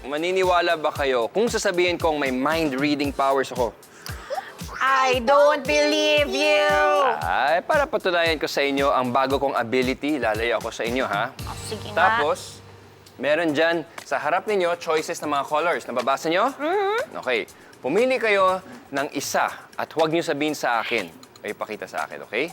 maniniwala ba kayo kung sasabihin kong may mind-reading powers ako? I don't believe you! Ay, para patunayan ko sa inyo ang bago kong ability, lalayo ako sa inyo, ha? Oh, sige nga. Tapos, meron dyan sa harap ninyo choices ng mga colors. Nababasa nyo? Okay. Pumili kayo ng isa at huwag nyo sabihin sa akin. O ipakita sa akin, okay?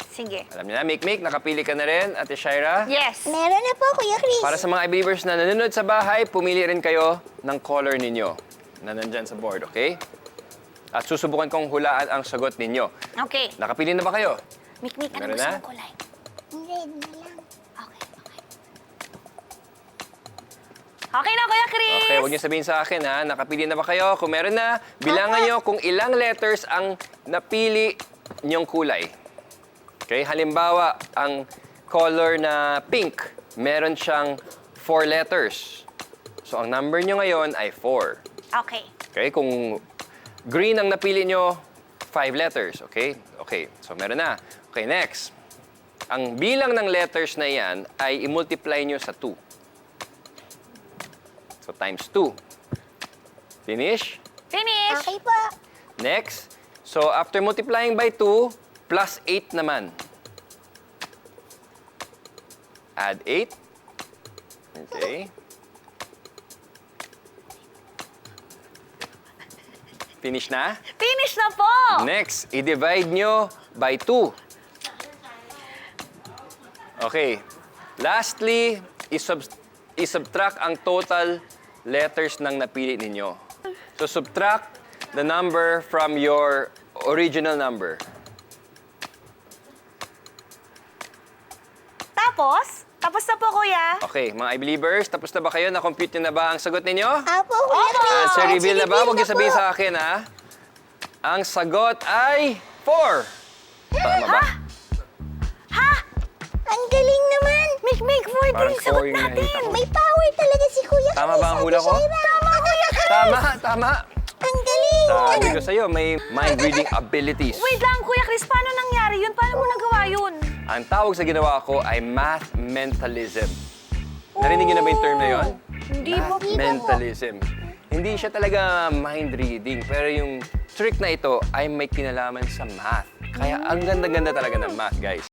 Sige. Alam niyo na, Mikmik, nakapili ka na rin, Ate Shaira. Yes! Meron na po, Kuya Chris. Para sa mga i-believers na nanonood sa bahay, pumili rin kayo ng color ninyo na nandyan sa board, okay? At susubukan kong hulaan ang sagot ninyo. Okay. Nakapili na ba kayo? Mikmik, Meron anong gusto na? mong kulay? Red na lang. Okay, okay. Okay na, Kuya Chris! Okay, huwag niyo sabihin sa akin, ha? Nakapili na ba kayo? Kung meron na, bilangan niyo kung ilang letters ang napili niyong kulay. Okay, halimbawa, ang color na pink, meron siyang 4 letters. So, ang number niyo ngayon ay 4. Okay. Okay, kung green ang napili nyo, 5 letters, okay? Okay, so meron na. Okay, next. Ang bilang ng letters na yan ay i-multiply nyo sa 2. So, times 2. Finish? Finish! Okay po. Next. So, after multiplying by 2, plus 8 naman. Add 8. Okay. Finish na? Finish na po! Next, i-divide nyo by 2. Okay. Lastly, i-subtract ang total letters ng napili ninyo. So, subtract the number from your original number. Tapos? Tapos na po, Kuya. Okay, mga i-believers, tapos na ba kayo? Na-compute nyo na ba ang sagot ninyo? Apo, Kuya Chris. Answer reveal na ba? Huwag niyo na sabihin po. sa akin, ha? Ang sagot ay 4. Tama ba? Ha? Ang galing naman. Mikmik, 4 din Parang yung sagot four yung natin. nakita ko. May power talaga si Kuya Chris. Tama ba ang hula ko? Tama, Kuya Chris. Tama, tama. Ang galing. Sabi ko sa'yo, may mind-reading abilities. Wait lang, Kuya Chris, paano nangyari yun? Paano mo nagawa yun? Ang tawag sa ginawa ko ay math mentalism. Narinig niyo na ba yung term na yun? Hindi po. Math mentalism. Hindi siya talaga mind reading, pero yung trick na ito ay may kinalaman sa math. Kaya ang ganda-ganda talaga ng math, guys.